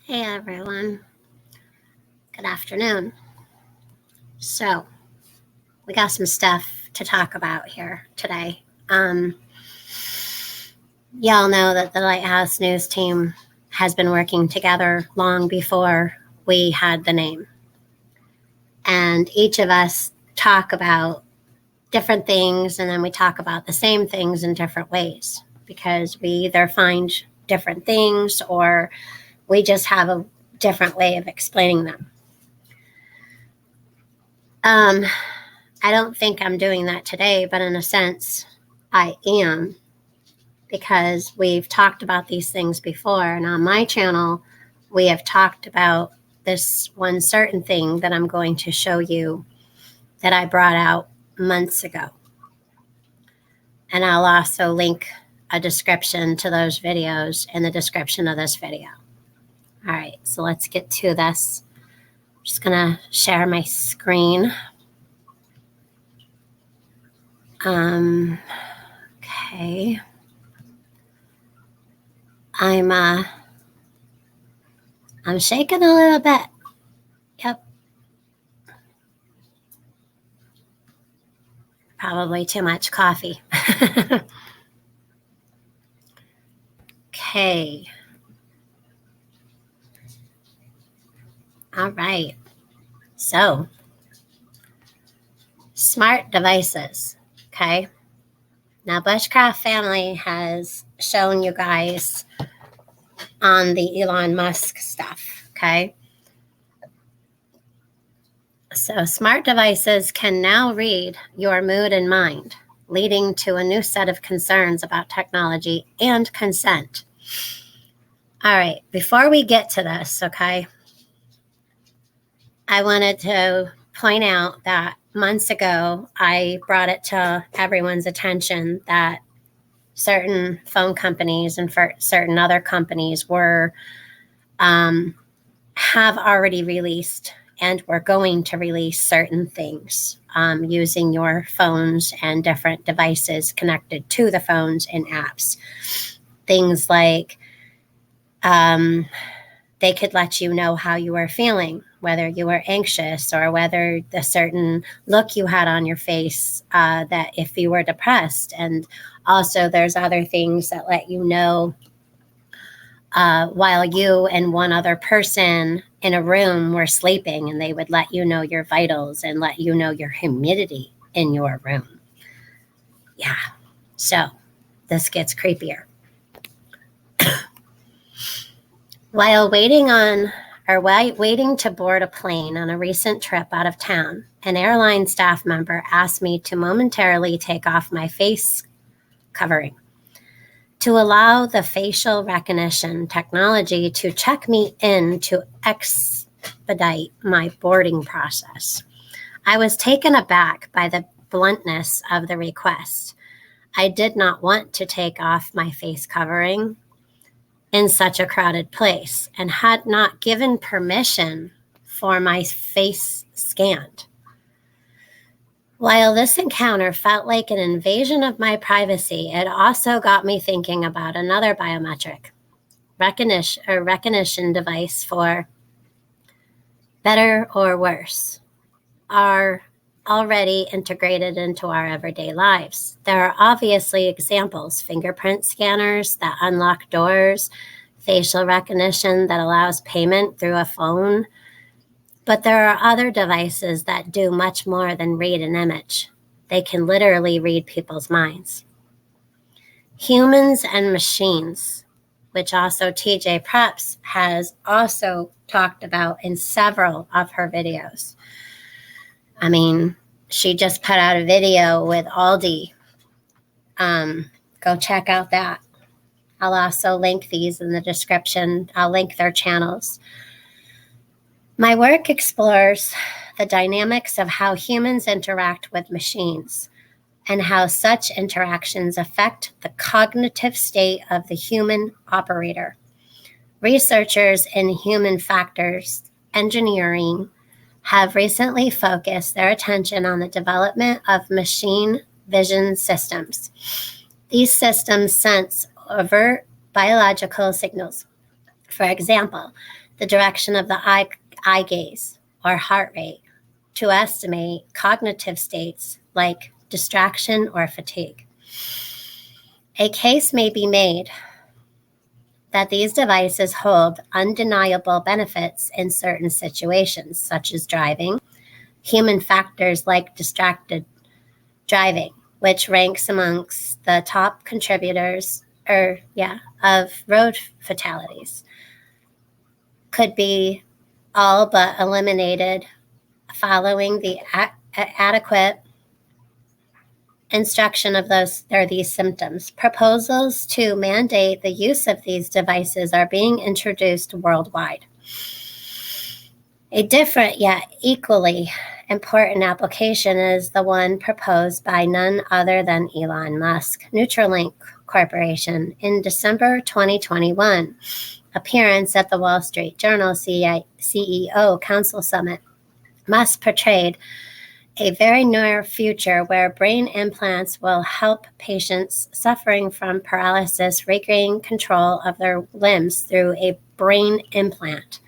Hey everyone, good afternoon. So, we got some stuff to talk about here today. Y'all know that the Lighthouse News team has been working together long before we had the name. And each of us talk about different things and then we talk about the same things in different ways because we either find different things or we just have a different way of explaining them. I don't think I'm doing that today, but in a sense, I am because we've talked about these things before. And on my channel, we have talked about this one certain thing that I'm going to show you that I brought out months ago. And I'll also link a description to those videos in the description of this video. All right, so let's get to this. I'm just gonna share my screen. Okay. I'm shaking a little bit. Yep. Probably too much coffee. Okay. All right. So, smart devices. Okay. Now, Bushcraft Family has shown you guys on the Elon Musk stuff. Okay. So, smart devices can now read your mood and mind, leading to a new set of concerns about technology and consent. All right. Before we get to this, okay, I wanted to point out that months ago, I brought it to everyone's attention that certain phone companies and certain other companies have already released and we're going to release certain things using your phones and different devices connected to the phones and apps. Things like they could let you know how you were feeling, whether you were anxious or whether the certain look you had on your face, that if you were depressed. And also there's other things that let you know while you and one other person in a room were sleeping, and they would let you know your vitals and let you know your humidity in your room. Yeah. So this gets creepier. While waiting to board a plane on a recent trip out of town, an airline staff member asked me to momentarily take off my face covering to allow the facial recognition technology to check me in to expedite my boarding process. I was taken aback by the bluntness of the request. I did not want to take off my face covering in such a crowded place and had not given permission for my face scanned. While this encounter felt like an invasion of my privacy, it also got me thinking about another biometric recognition device for better or worse are already integrated into our everyday lives. There are obviously examples: fingerprint scanners that unlock doors, facial recognition that allows payment through a phone. But there are other devices that do much more than read an image. They can literally read people's minds. Humans and machines, which also TJ Preps has also talked about in several of her videos. I mean, she just put out a video with Aldi. Go check out that. I'll also link these in the description. I'll link their channels. My work explores the dynamics of how humans interact with machines and how such interactions affect the cognitive state of the human operator. Researchers in human factors engineering have recently focused their attention on the development of machine vision systems. These systems sense overt biological signals. For example, the direction of the eye gaze or heart rate to estimate cognitive states like distraction or fatigue. A case may be made that these devices hold undeniable benefits in certain situations, such as driving, human factors like distracted driving, which ranks amongst the top contributors of road fatalities, could be all but eliminated following the adequate instruction of these symptoms. Proposals to mandate the use of these devices are being introduced worldwide. A different yet equally important application is the one proposed by none other than Elon Musk, Neuralink Corporation, in December 2021 appearance at the Wall Street Journal CEO Council Summit. Musk portrayed a very near future where brain implants will help patients suffering from paralysis regain control of their limbs through a brain implant.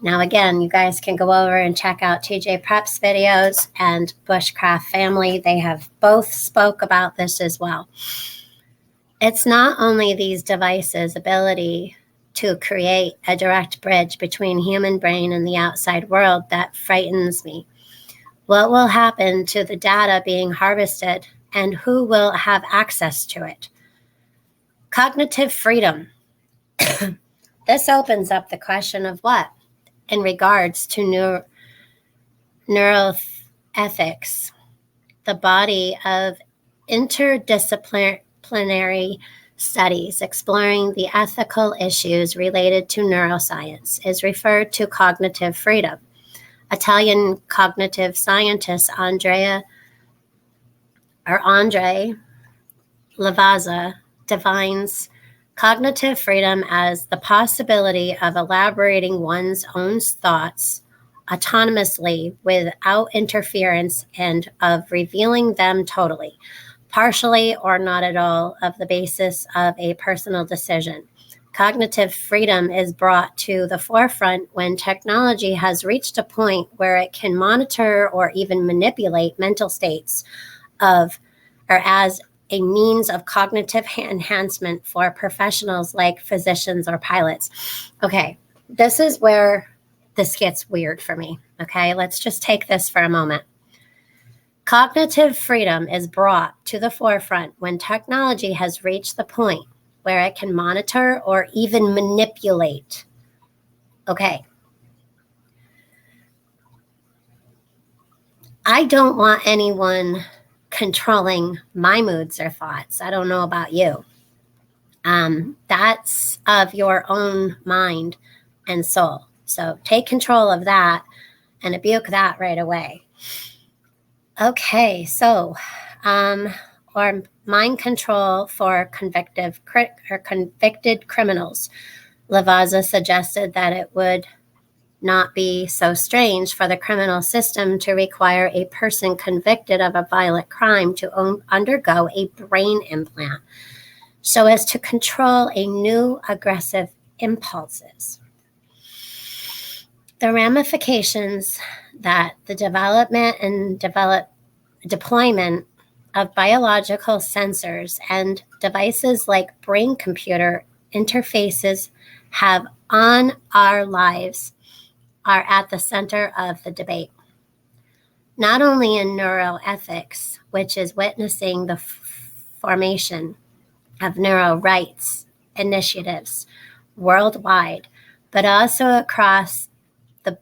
Now, again, you guys can go over and check out TJ Prep's videos and Bushcraft Family. They have both spoke about this as well. It's not only these devices' ability to create a direct bridge between human brain and the outside world that frightens me. What will happen to the data being harvested and who will have access to it? Cognitive freedom. This opens up the question of what? In regards to neuroethics, the body of interdisciplinary studies exploring the ethical issues related to neuroscience is referred to cognitive freedom. Italian cognitive scientist Andre Lavazza defines cognitive freedom as the possibility of elaborating one's own thoughts autonomously without interference and of revealing them totally, partially, or not at all of the basis of a personal decision. Cognitive freedom is brought to the forefront when technology has reached a point where it can monitor or even manipulate mental states as a means of cognitive enhancement for professionals like physicians or pilots. Okay, this is where this gets weird for me. Okay, let's just take this for a moment. Cognitive freedom is brought to the forefront when technology has reached the point where it can monitor or even manipulate. Okay. I don't want anyone controlling my moods or thoughts. I don't know about you. That's of your own mind and soul. So take control of that and rebuke that right away. Okay, so or mind control for convicted criminals. Lavazza suggested that it would not be so strange for the criminal system to require a person convicted of a violent crime to undergo a brain implant so as to control a new aggressive impulses. The ramifications that the development and deployment of biological sensors and devices like brain-computer interfaces have on our lives are at the center of the debate. Not only in neuroethics, which is witnessing the formation of neuro rights initiatives worldwide, but also across the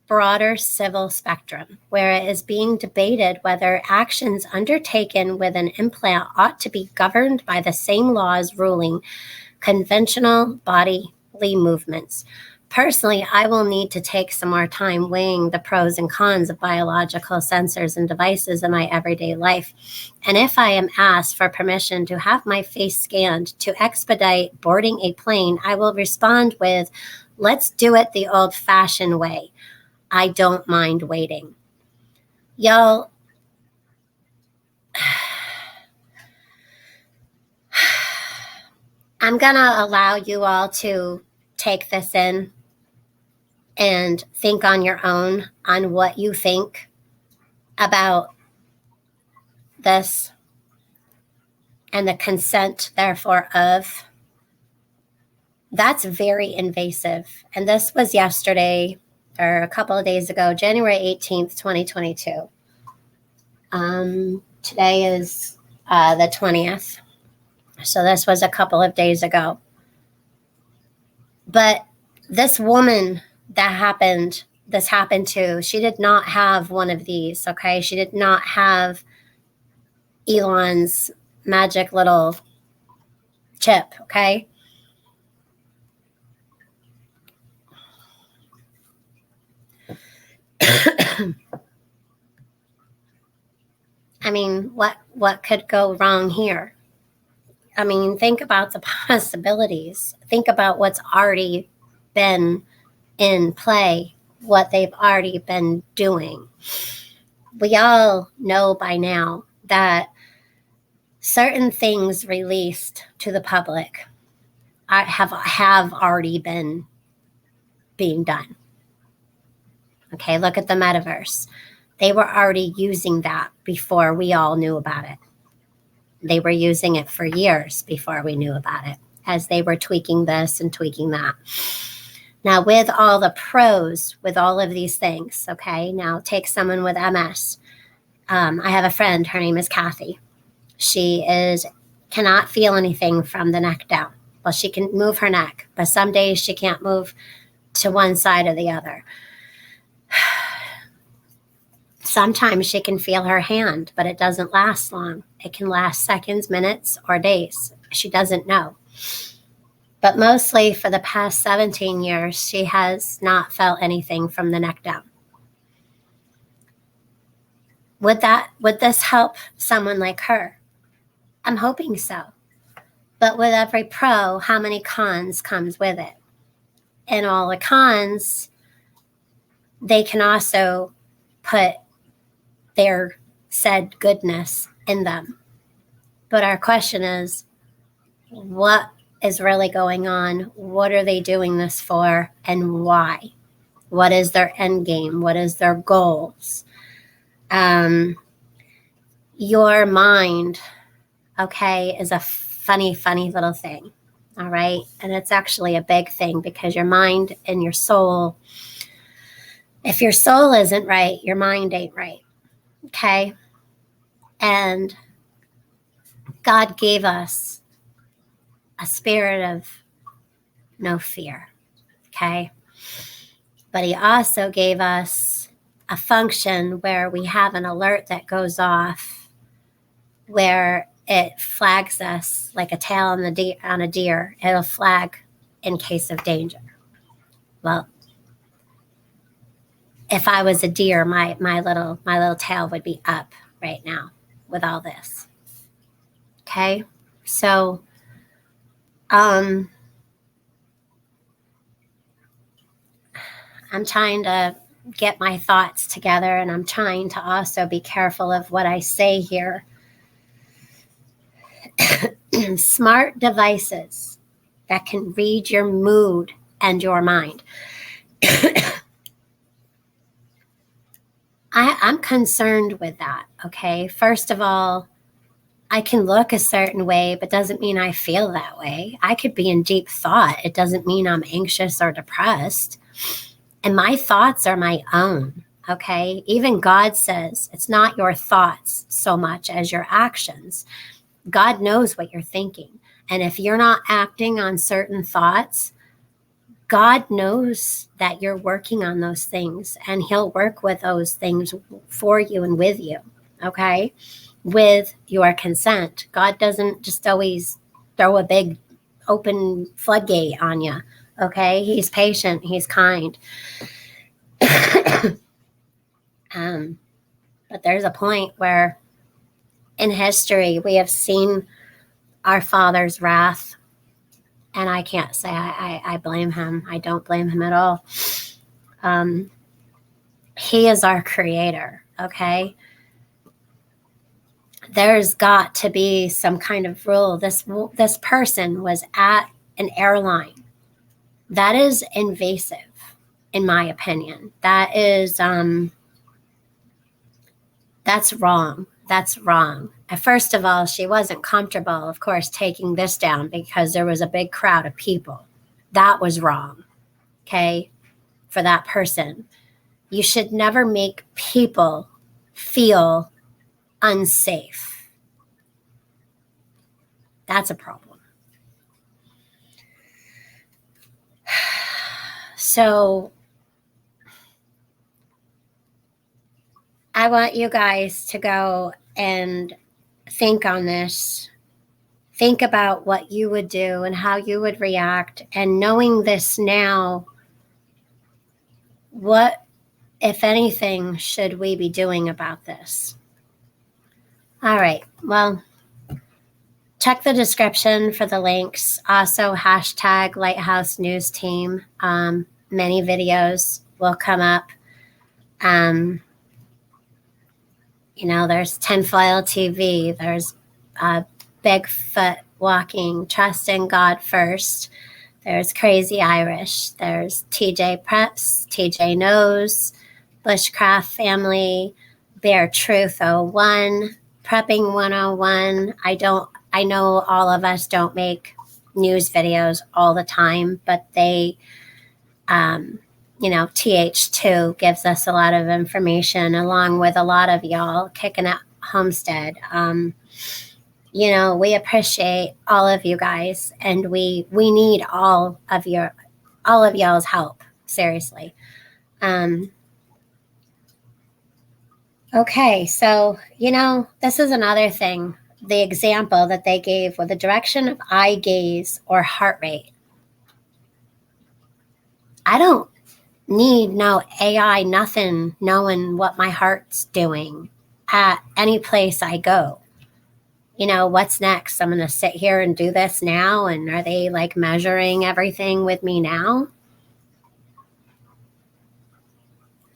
broader civil spectrum, where it is being debated whether actions undertaken with an implant ought to be governed by the same laws ruling conventional bodily movements. Personally, I will need to take some more time weighing the pros and cons of biological sensors and devices in my everyday life. And if I am asked for permission to have my face scanned to expedite boarding a plane, I will respond with, let's do it the old-fashioned way. I don't mind waiting. Y'all, I'm going to allow you all to take this in and think on your own on what you think about this and the consent, therefore, of. That's very invasive. And this was yesterday or a couple of days ago, January 18th, 2022. Today is the 20th. So this was a couple of days ago. But this woman this happened to, she did not have one of these, okay? She did not have Elon's magic little chip, okay? I mean, what could go wrong here? I mean, think about the possibilities. Think about what's already been in play, what they've already been doing. We all know by now that certain things released to the public have already been being done. Okay, look at the metaverse. They were already using that before we all knew about it. They were using it for years before we knew about it, as they were tweaking this and tweaking that. Now, with all the pros, with all of these things, okay, now take someone with MS. I have a friend, her name is Kathy. She cannot feel anything from the neck down. Well, she can move her neck, but some days she can't move to one side or the other. Sometimes she can feel her hand, but it doesn't last long. It can last seconds, minutes, or days. She doesn't know. But mostly for the past 17 years, she has not felt anything from the neck down. Would this help someone like her? I'm hoping so. But with every pro, how many cons comes with it? And all the cons, they can also put their said goodness in them. But our question is, what is really going on? What are they doing this for, and why? What is their end game? What is their goals? Your mind, okay, is a funny little thing, all right? And it's actually a big thing, because your mind and your soul, if your soul isn't right, your mind ain't right, okay? And God gave us a spirit of no fear, okay? But he also gave us a function where we have an alert that goes off, where it flags us like a tail on a deer. It'll flag in case of danger. Well, if I was a deer, my little tail would be up right now with all this. Okay, so I'm trying to get my thoughts together, and I'm trying to also be careful of what I say here. Smart devices that can read your mood and your mind. I'm concerned with that, okay? First of all, I can look a certain way, but doesn't mean I feel that way. I could be in deep thought. It doesn't mean I'm anxious or depressed. And my thoughts are my own, okay? Even God says it's not your thoughts so much as your actions. God knows what you're thinking. And if you're not acting on certain thoughts, God knows that you're working on those things, and he'll work with those things for you and with you, okay? With your consent. God doesn't just always throw a big open floodgate on you, okay? He's patient. He's kind. But there's a point where in history we have seen our Father's wrath, and I can't say I blame him. I don't blame him at all. He is our creator, okay? There's got to be some kind of rule. This person was at an airline. That is invasive, in my opinion. That is, that's wrong. That's wrong. First of all, she wasn't comfortable, of course, taking this down because there was a big crowd of people. That was wrong, okay, for that person. You should never make people feel unsafe. That's a problem. So I want you guys to go and think on this. Think about what you would do and how you would react. And knowing this now, what, if anything, should we be doing about this? All right. Well, check the description for the links. Also, hashtag Lighthouse News Team. Many videos will come up. You know, there's Tinfoil TV. There's Bigfoot Walking, Trust in God First. There's Crazy Irish. There's TJ Preps, TJ Knows, Bushcraft Family, Bear Truth 01, Prepping 101. I know all of us don't make news videos all the time, but they, you know, TH2 gives us a lot of information along with a lot of y'all kicking at Homestead. You know, we appreciate all of you guys, and we need all of y'all's help. Seriously. Okay, so, you know, this is another thing. The example that they gave with the direction of eye gaze or heart rate. I don't need no AI, nothing knowing what my heart's doing at any place I go. You know, what's next? I'm going to sit here and do this now? And are they like measuring everything with me now?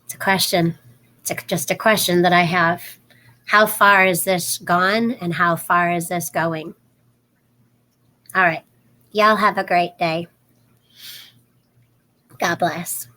It's a question. It's just a question that I have. How far is this gone and how far is this going? All right. Y'all have a great day. God bless.